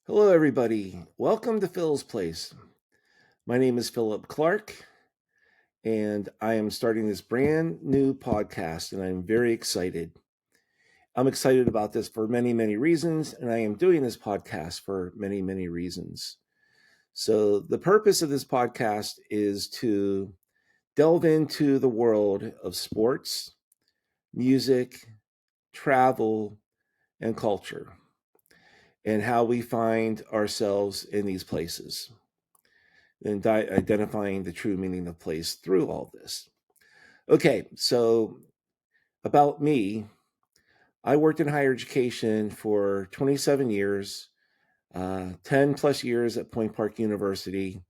Hello, everybody. Welcome to Phil's Place. My name is Philip Clark, and I am starting this brand new podcast, and I'm very excited. I'm excited about this for many, many reasons, and I am doing this podcast for many, many reasons. So, the purpose of this podcast is to delve into the world of sports, music, travel, and culture, and how we find ourselves in these places, and identifying the true meaning of place through all this. Okay, so about me, I worked in higher education for 27 years, 10 plus years at Point Park University,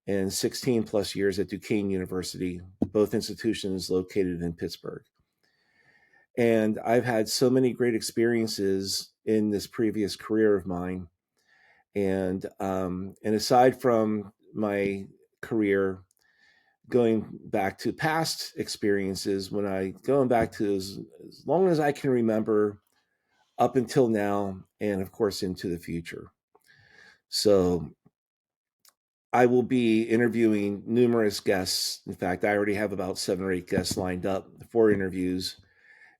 and 16 plus years at Duquesne University, both institutions located in Pittsburgh. And I've had so many great experiences in this previous career of mine. And aside from my career, going back to past experiences, when I going back to as long as I can remember up until now, and of course into the future. So I will be interviewing numerous guests. In fact, I already have about 7 or 8 guests lined up for interviews,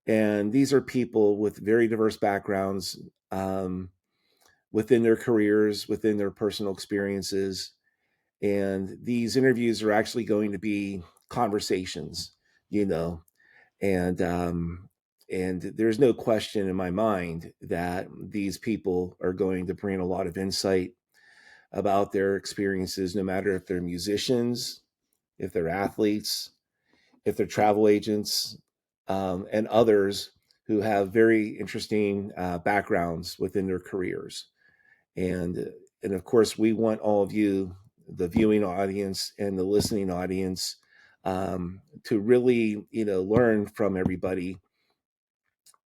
and these are people with very diverse backgrounds, um, within their careers, within their personal experiences. And these interviews are actually going to be conversations, you know, and there's no question in my mind that these people are going to bring a lot of insight about their experiences, no matter if they're musicians, if they're athletes, if they're travel agents, and others who have very interesting backgrounds within their careers. And and of course, we want all of you, the viewing audience and the listening audience, to really, learn from everybody,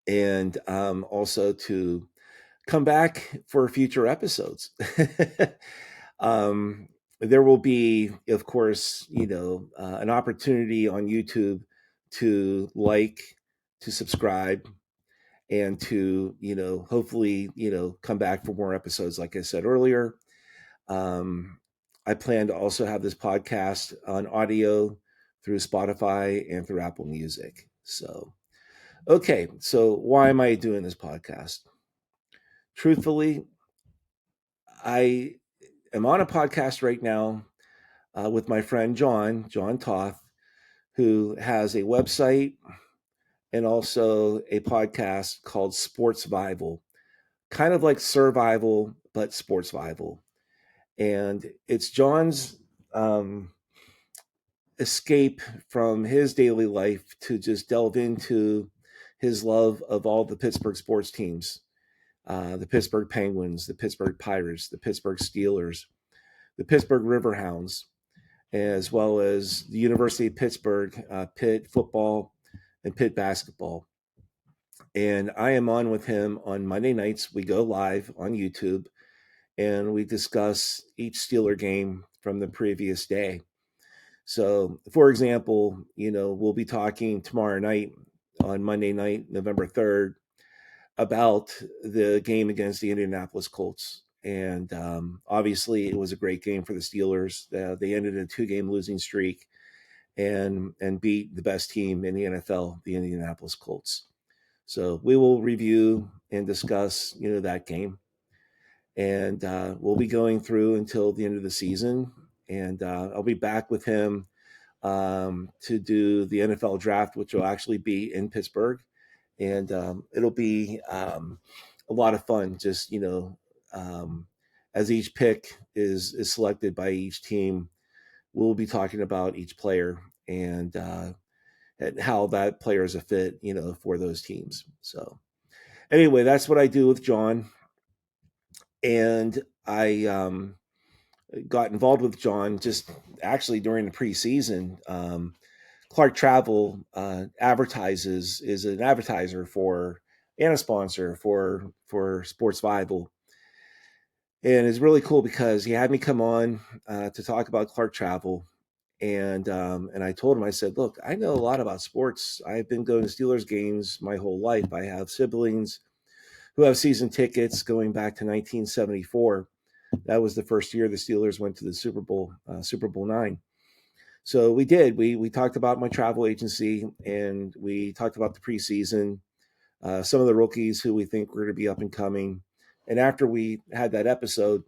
and also to come back for future episodes. um, there will be, of course, an opportunity on YouTube to like, to subscribe, and to, hopefully, come back for more episodes, like I said earlier. um, I plan to also have this podcast on audio through Spotify and through Apple Music. So, okay, so why am I doing this podcast? Truthfully, I am on a podcast right now with my friend John Toth, who has a website and also a podcast called Sports Survival, kind of like survival, but sports survival. And it's John's um, escape from his daily life to just delve into his love of all the Pittsburgh sports teams, the Pittsburgh Penguins, the Pittsburgh Pirates, the Pittsburgh Steelers, the Pittsburgh Riverhounds, as well as the University of Pittsburgh, Pitt football, and Pitt basketball. And I am on with him on Monday nights. We go live on YouTube and we discuss each Steeler game from the previous day. So, for example, we'll be talking tomorrow night, on Monday night, November 3rd, about the game against the Indianapolis Colts. And obviously, it was a great game for the Steelers. They ended a 2-game losing streak and beat the best team in the NFL, the Indianapolis Colts. So we will review and discuss, that game, and we'll be going through until the end of the season. And I'll be back with him to do the NFL draft, which will actually be in Pittsburgh, and it'll be a lot of fun. Just um, as each pick is selected by each team, we'll be talking about each player and how that player is a fit, for those teams. So anyway, that's what I do with John, and I got involved with John just actually during the preseason. Clark Travel advertises is an advertiser for and a sponsor for Sports Bible, and it's really cool because he had me come on to talk about Clark Travel, and I told him, I said, look, I know a lot about sports. I've been going to Steelers games my whole life. I have siblings who have season tickets going back to 1974. That was the first year the Steelers went to the Super Bowl IX. So we did. We talked about my travel agency, and we talked about the preseason, some of the rookies who we think were going to be up and coming. And after we had that episode,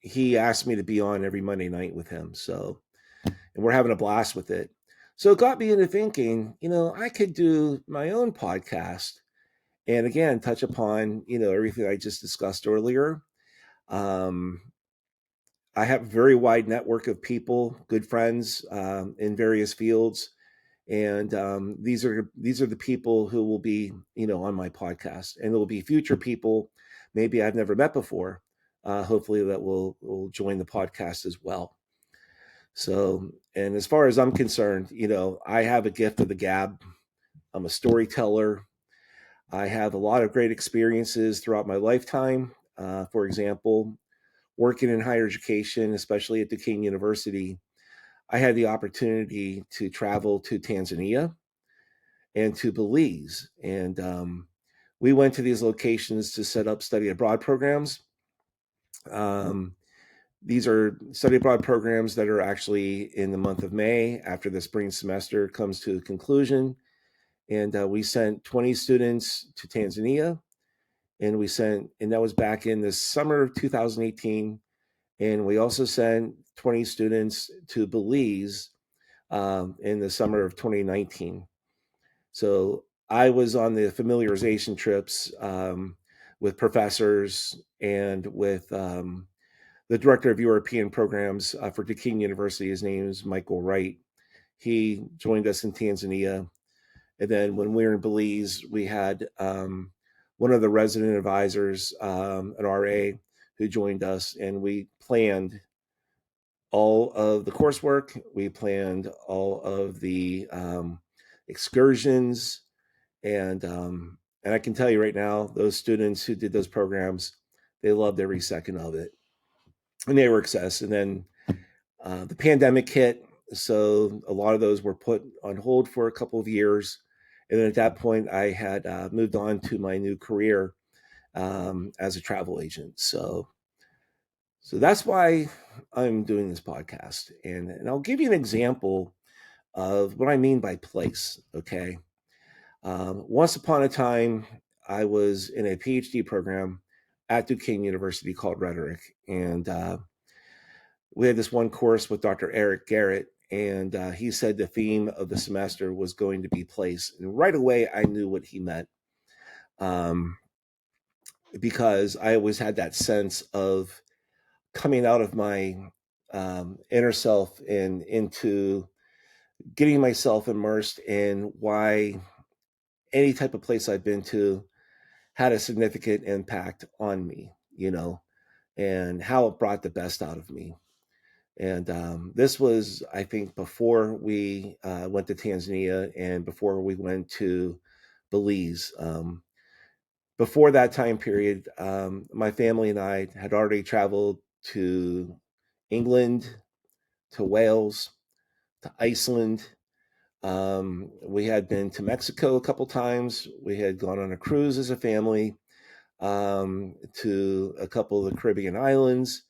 he asked me to be on every Monday night with him. So, and we're having a blast with it. So it got me into thinking, I could do my own podcast and again touch upon, everything I just discussed earlier. I have a very wide network of people, good friends in various fields, and these are the people who will be, on my podcast, and there will be future people maybe I've never met before. Hopefully, that will join the podcast as well. So, and as far as I'm concerned, I have a gift of the gab. I'm a storyteller. I have a lot of great experiences throughout my lifetime. For example, working in higher education, especially at Duquesne University, I had the opportunity to travel to Tanzania and to Belize. And we went to these locations to set up study abroad programs. These are study abroad programs that are actually in the month of May after the spring semester comes to a conclusion. And we sent 20 students to Tanzania. And that was back in the summer of 2018. And we also sent 20 students to Belize in the summer of 2019. So I was on the familiarization trips with professors and with the director of European programs for Duquesne University. His name is Michael Wright. He joined us in Tanzania. And then when we were in Belize, we had one of the resident advisors, an RA, who joined us, and we planned all of the coursework. We planned all of the excursions, and I can tell you right now, those students who did those programs, they loved every second of it, and they were success. And then the pandemic hit, so a lot of those were put on hold for a couple of years. And then at that point, I had moved on to my new career as a travel agent. So that's why I'm doing this podcast, and I'll give you an example of what I mean by place. Okay, once upon a time, I was in a PhD program at Duquesne University called Rhetoric, and we had this one course with Dr. Eric Garrett, and he said the theme of the semester was going to be place, and right away I knew what he meant. Because I always had that sense of coming out of my inner self and into getting myself immersed in why any type of place I've been to had a significant impact on me, and how it brought the best out of me. And this was, I think, before we went to Tanzania and before we went to Belize. Before that time period, my family and I had already traveled to England, to Wales, to Iceland. We had been to Mexico a couple times. We had gone on a cruise as a family to a couple of the Caribbean islands.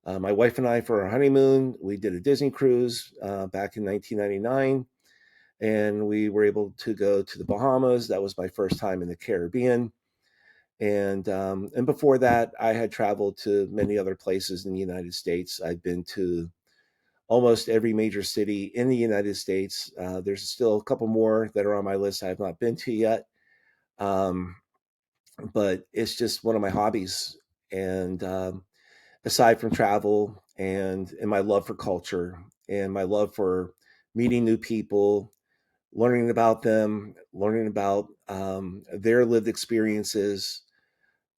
My wife and I, for our honeymoon, we did a Disney cruise back in 1999, and we were able to go to the Bahamas. That was my first time in the Caribbean. And before that, I had traveled to many other places in the United States. I'd been to almost every major city in the United States. There's still a couple more that are on my list I have not been to yet. But it's just one of my hobbies. And aside from travel and my love for culture and my love for meeting new people, learning about them, learning about their lived experiences,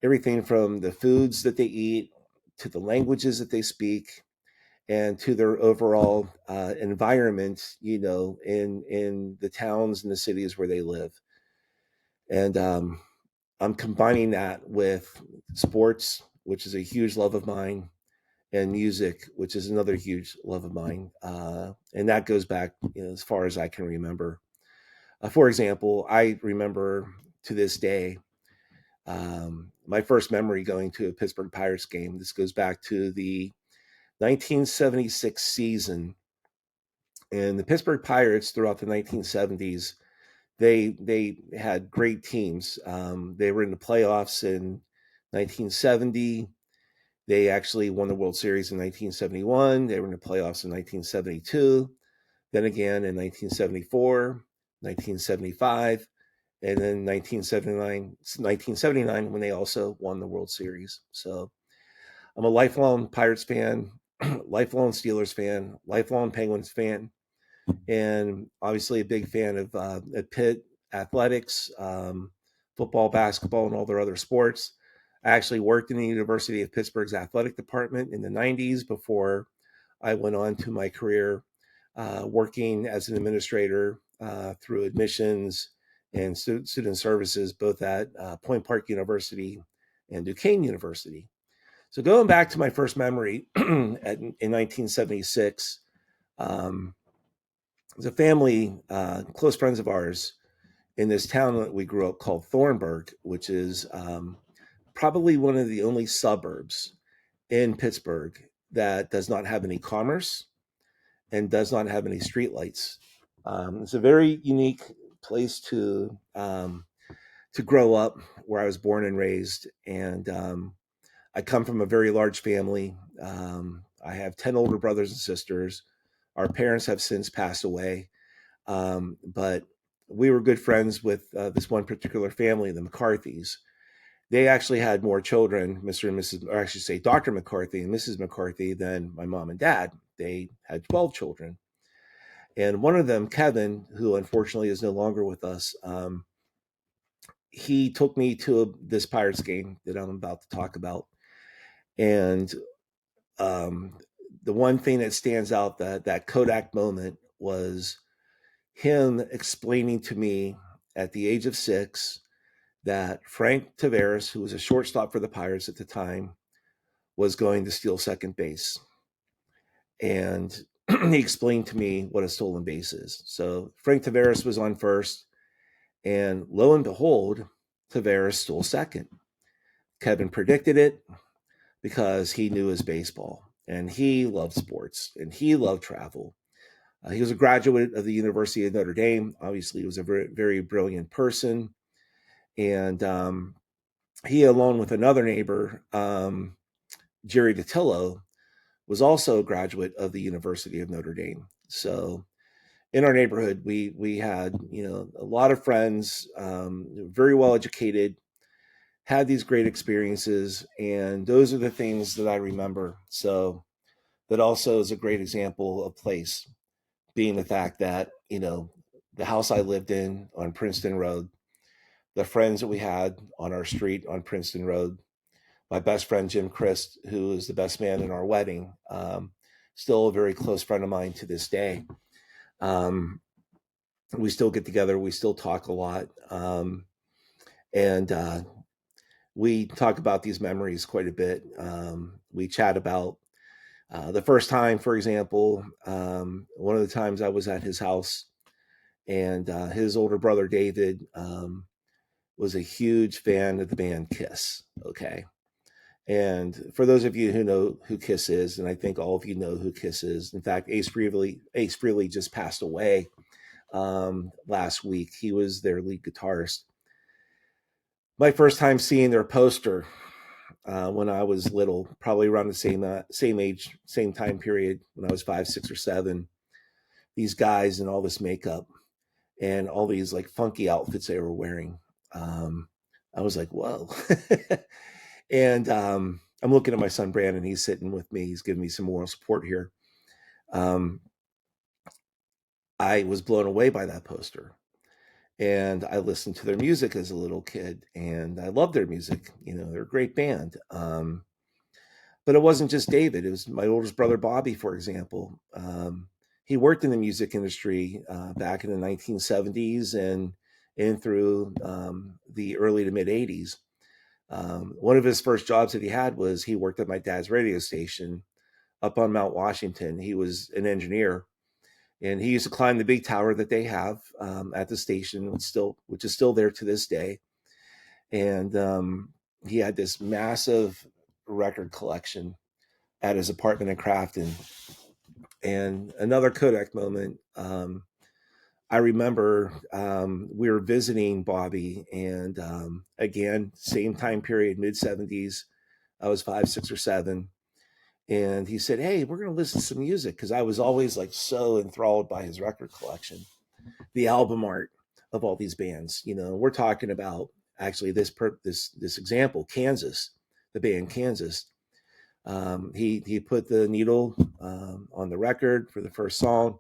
everything from the foods that they eat to the languages that they speak and to their overall environment, in the towns and the cities where they live. And I'm combining that with sports, which is a huge love of mine, and music, which is another huge love of mine. And that goes back, as far as I can remember. For example, I remember to this day My first memory going to a Pittsburgh Pirates game, this goes back to the 1976 season. And the Pittsburgh Pirates throughout the 1970s, they had great teams. They were in the playoffs in 1970. They actually won the World Series in 1971. They were in the playoffs in 1972. Then again in 1974, 1975, and then 1979 when they also won the World Series. So I'm a lifelong Pirates fan, lifelong Steelers fan, lifelong Penguins fan, and obviously a big fan of Pitt athletics, football, basketball, and all their other sports. I actually worked in the University of Pittsburgh's athletic department in the 90s before I went on to my career working as an administrator through admissions and student services, both at Point Park University and Duquesne University. So going back to my first memory in 1976, there's a family, close friends of ours in this town that we grew up called Thornburg, which is probably one of the only suburbs in Pittsburgh that does not have any commerce and does not have any streetlights. It's a very unique place to grow up, where I was born and raised, and I come from a very large family. I have 10 older brothers and sisters. Our parents have since passed away, but we were good friends with this one particular family, the McCarthys. They actually had more children, Mr. and Mrs., or I should say Dr. McCarthy and Mrs. McCarthy, than my mom and dad. They had 12 children. And one of them, Kevin, who unfortunately is no longer with us, he took me to this Pirates game that I'm about to talk about. And the one thing that stands out, that Kodak moment, was him explaining to me at the age of 6 that Frank Taveras, who was a shortstop for the Pirates at the time, was going to steal second base. And he explained to me what a stolen base is. So Frank Taveras was on first, and lo and behold, Taveras stole second. Kevin predicted it because he knew his baseball, and he loved sports, and he loved travel. He was a graduate of the University of Notre Dame. Obviously, he was a very, very brilliant person. And he, along with another neighbor, Jerry DiTillo, was also a graduate of the University of Notre Dame. So in our neighborhood, we had, a lot of friends, very well educated, had these great experiences, and those are the things that I remember. So that also is a great example of place, being the fact that, the house I lived in on Princeton Road, the friends that we had on our street on Princeton Road, my best friend Jim Christ, who is the best man in our wedding, still a very close friend of mine to this day. We still get together, we still talk a lot, and we talk about these memories quite a bit. We chat about the first time, for example, one of the times I was at his house, and his older brother David was a huge fan of the band Kiss. Okay. And for those of you who know who Kiss is, and I think all of you know who Kiss is, in fact, Ace Frehley just passed away last week. He was their lead guitarist. My first time seeing their poster when I was little, probably around the same age, same time period, when I was 5, 6, or 7. These guys in all this makeup and all these like funky outfits they were wearing. I was like, whoa. And I'm looking at my son Brandon. He's sitting with me. He's giving me some moral support here. I was blown away by that poster, and I listened to their music as a little kid, and I loved their music. They're a great band. But it wasn't just David. It was my oldest brother Bobby, for example. He worked in the music industry back in the 1970s and in through the early to mid 80s. One of his first jobs that he had was he worked at my dad's radio station up on Mount Washington. He was an engineer, and he used to climb the big tower that they have at the station, which is still there to this day. And he had this massive record collection at his apartment in Crafton. And another Kodak moment, I remember we were visiting Bobby, and again, same time period, mid 70s. I was 5, 6, or 7. And he said, "Hey, we're going to listen to some music," because I was always like so enthralled by his record collection, the album art of all these bands. We're talking about actually this example, Kansas, the band Kansas. He put the needle on the record for the first song.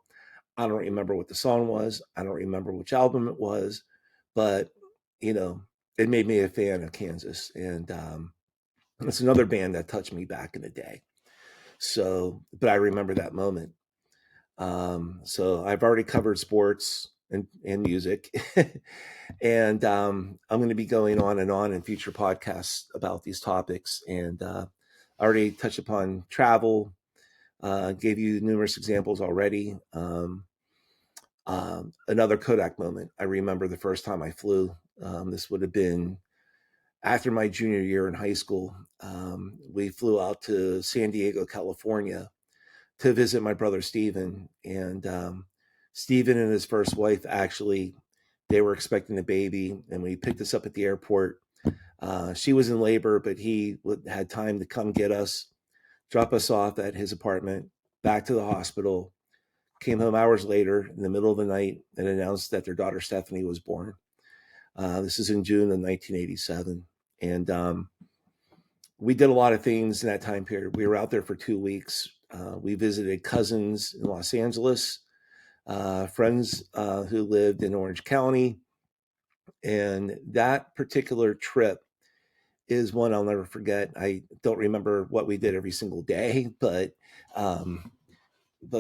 I don't remember what the song was. I don't remember which album it was, but you know, it made me a fan of Kansas, and it's another band that touched me back in the day. So, but I remember that moment. So I've already covered sports and music, and I'm going to be going on and on in future podcasts about these topics. And I already touched upon travel, gave you numerous examples already. Another Kodak moment. I remember the first time I flew. This would have been after my junior year in high school. We flew out to San Diego, California, to visit my brother Steven. And Steven and his first wife, actually, they were expecting a baby. And when he picked us up at the airport, she was in labor, but he had time to come get us, drop us off at his apartment, back to the hospital, came home hours later in the middle of the night and announced that their daughter Stephanie was born. This is in June of 1987. And we did a lot of things in that time period. We were out there for 2 weeks. We visited cousins in Los Angeles, friends who lived in Orange County. And that particular trip is one I'll never forget. I don't remember what we did every single day, but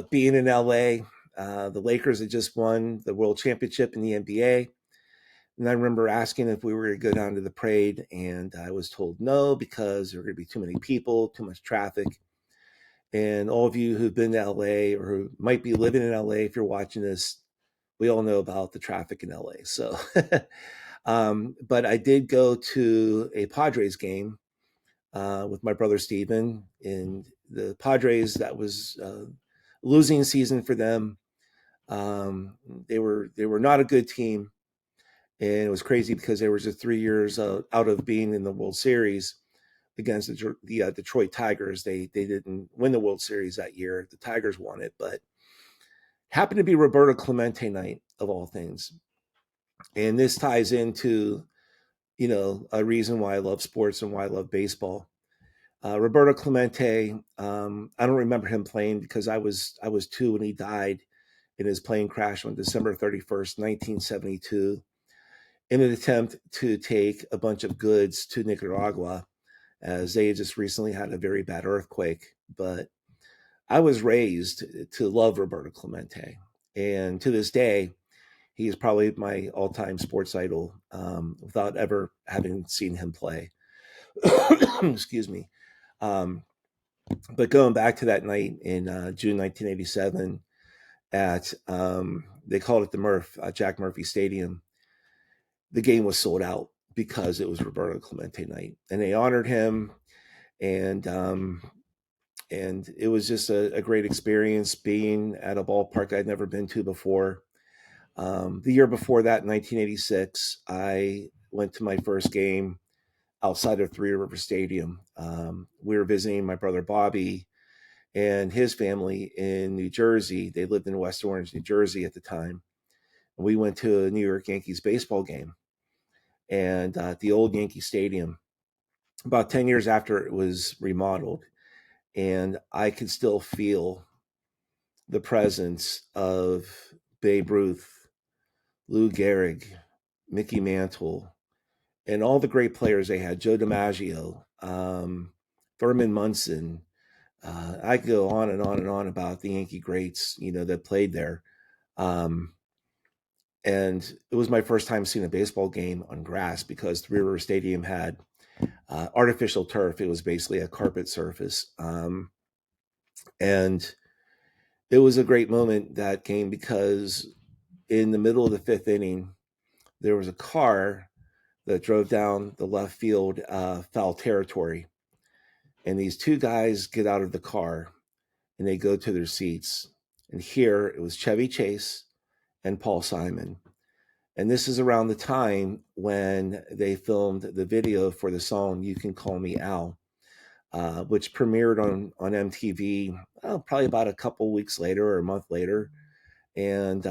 being in LA, the Lakers had just won the World Championship in the NBA. And I remember asking if we were going to go down to the parade, and I was told no because there were going to be too many people, too much traffic. And all of you who've been to LA or who might be living in LA, if you're watching this, we all know about the traffic in LA. So, but I did go to a Padres game with my brother Steven, and the Padres, that was losing season for them. They were not a good team, and it was crazy because they were just 3 years out of being in the World Series against the Detroit Tigers. They didn't win the World Series that year. The Tigers won it, but happened to be Roberto Clemente night of all things, and this ties into a reason why I love sports and why I love baseball. Roberto Clemente, I don't remember him playing because I was 2 when he died in his plane crash on December 31st, 1972, in an attempt to take a bunch of goods to Nicaragua, as they had just recently had a very bad earthquake. But I was raised to love Roberto Clemente, and to this day, he is probably my all-time sports idol, without ever having seen him play. Excuse me. Um, but going back to that night in June 1987 at they called it the Jack Murphy Stadium. The game was sold out because it was Roberto Clemente night, and they honored him, and it was just a great experience being at a ballpark I'd never been to before. The year before that, in 1986, I went to my first game outside of Three River Stadium. We were visiting my brother Bobby and his family in New Jersey. They lived in West Orange, New Jersey at the time. We went to a New York Yankees baseball game, and at the old Yankee Stadium, about 10 years after it was remodeled. And I could still feel the presence of Babe Ruth, Lou Gehrig, Mickey Mantle, and all the great players they had, Joe DiMaggio, Thurman Munson. I could go on and on and on about the Yankee greats, that played there. And it was my first time seeing a baseball game on grass because Three River Stadium had artificial turf. It was basically a carpet surface. And it was a great moment, that game, because in the middle of the fifth inning, there was a car that drove down the left field foul territory. And these two guys get out of the car and they go to their seats. And here it was Chevy Chase and Paul Simon. And this is around the time when they filmed the video for the song You Can Call Me Al, which premiered on MTV probably about a couple weeks later or a month later. And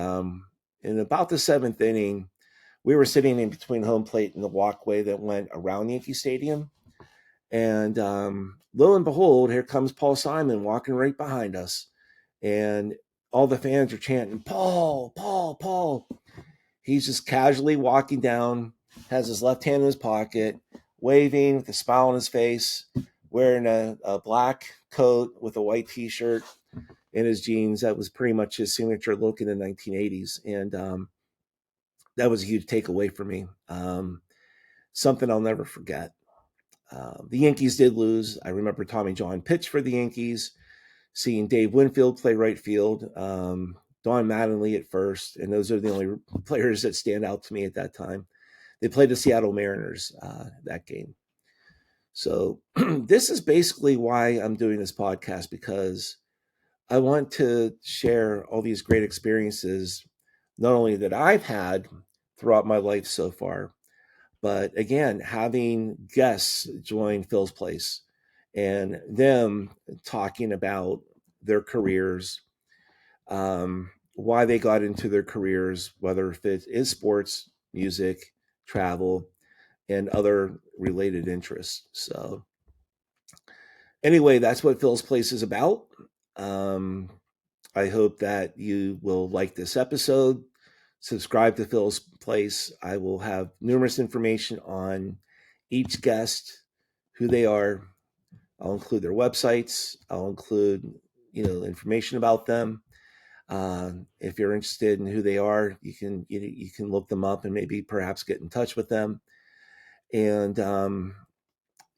in about the seventh inning, we were sitting in between home plate and the walkway that went around Yankee Stadium. And lo and behold, here comes Paul Simon walking right behind us. And all the fans are chanting, Paul, Paul, Paul. He's just casually walking down, has his left hand in his pocket, waving with a smile on his face, wearing a black coat with a white T-shirt and his jeans. That was pretty much his signature look in the 1980s. And that was a huge takeaway for me. Something I'll never forget. The Yankees did lose. I remember Tommy John pitch for the Yankees, seeing Dave Winfield play right field, Don Mattingly at first, and those are the only players that stand out to me at that time. They played the Seattle Mariners that game. So this is basically why I'm doing this podcast, because I want to share all these great experiences, not only that I've had throughout my life so far, but again, having guests join Phil's Place and them talking about their careers, why they got into their careers, whether it is sports, music, travel, and other related interests. So anyway, that's what Phil's Place is about. I hope that you will like this episode. Subscribe to Phil's Place. I will have numerous information on each guest, who they are. I'll include their websites. I'll include, information about them. If you're interested in who they are, you can look them up and maybe perhaps get in touch with them. And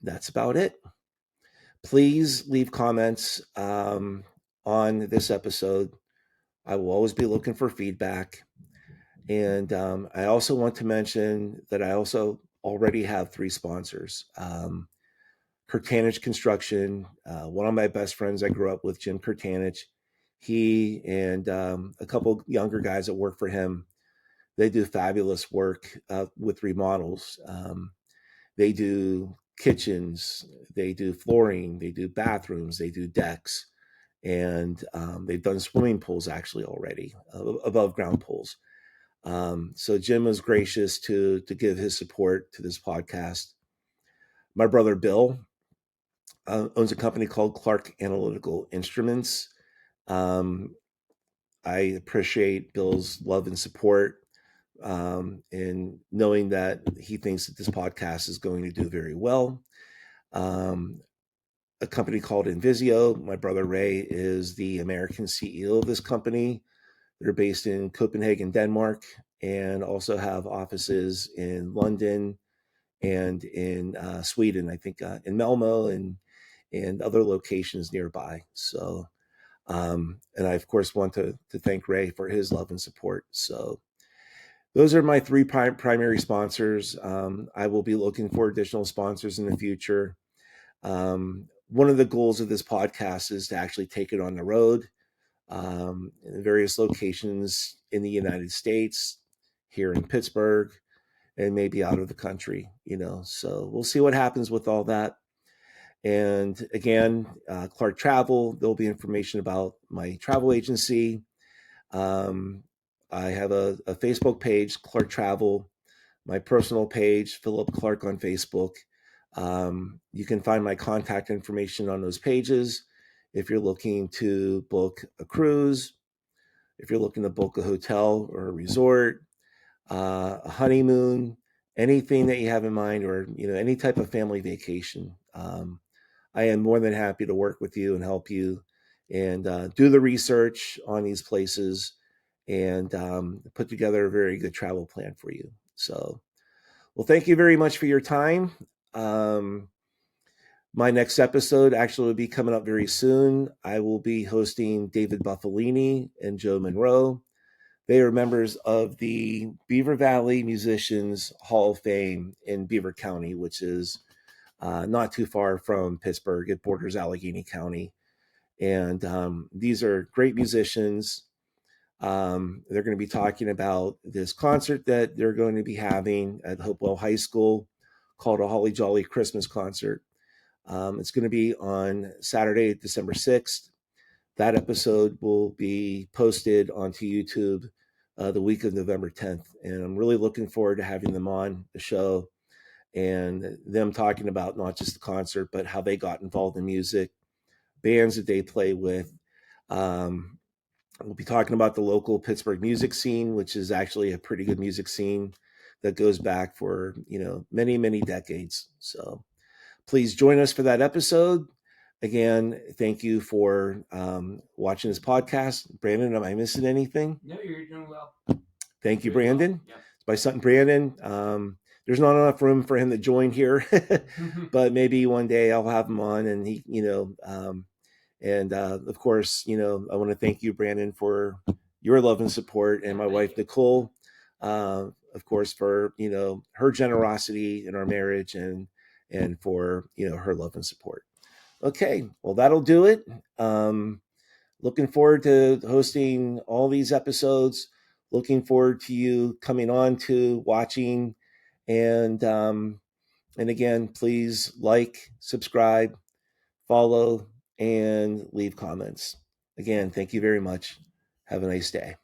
that's about it. Please leave comments on this episode. I will always be looking for feedback. And I also want to mention that I also already have 3 sponsors. Kurtanich Construction, one of my best friends I grew up with, Jim Kurtanich. He and a couple younger guys that work for him, they do fabulous work with remodels. They do kitchens, they do flooring, they do bathrooms, they do decks, and they've done swimming pools actually already, above ground pools. So Jim was gracious to give his support to this podcast. My brother Bill owns a company called Clark Analytical Instruments. I appreciate Bill's love and support, and knowing that he thinks that this podcast is going to do very well. A company called Invisio. My brother Ray is the American CEO of this company. They're based in Copenhagen, Denmark, and also have offices in London and in Sweden, I think in Malmo and other locations nearby. So, and I, of course, want to thank Ray for his love and support. So those are my 3 primary sponsors. I will be looking for additional sponsors in the future. One of the goals of this podcast is to actually take it on the road, in various locations in the United States, here in Pittsburgh, and maybe out of the country, so we'll see what happens with all that. And again, Clark Travel, there'll be information about my travel agency. I have a Facebook page, Clark Travel, my personal page, Philip Clark on Facebook. You can find my contact information on those pages. If you're looking to book a cruise, if you're looking to book a hotel or a resort, a honeymoon, anything that you have in mind, or any type of family vacation, I am more than happy to work with you and help you and do the research on these places and put together a very good travel plan for you. So, well, thank you very much for your time. My next episode actually will be coming up very soon. I will be hosting David Buffalini and Joe Monroe. They are members of the Beaver Valley Musicians Hall of Fame in Beaver County, which is not too far from Pittsburgh. It borders Allegheny County. And these are great musicians. They're going to be talking about this concert that they're going to be having at Hopewell High School called a Holly Jolly Christmas Concert. It's going to be on Saturday, December 6th. That episode will be posted onto YouTube the week of November 10th. And I'm really looking forward to having them on the show and them talking about not just the concert, but how they got involved in music, bands that they play with. We'll be talking about the local Pittsburgh music scene, which is actually a pretty good music scene that goes back for, many, many decades. So please join us for that episode. Again, thank you for watching this podcast. Brandon, am I missing anything? No, you're doing well. Thank you, Brandon. Well. Yeah. My son, Brandon. There's not enough room for him to join here, but maybe one day I'll have him on and he, and of course, I want to thank you, Brandon, for your love and support, and my wife, Nicole, of course, for, her generosity in our marriage and for, her love and support. Okay, well, that'll do it. Looking forward to hosting all these episodes. Looking forward to you coming on to watching. And again, please like, subscribe, follow, and leave comments. Again, thank you very much. Have a nice day.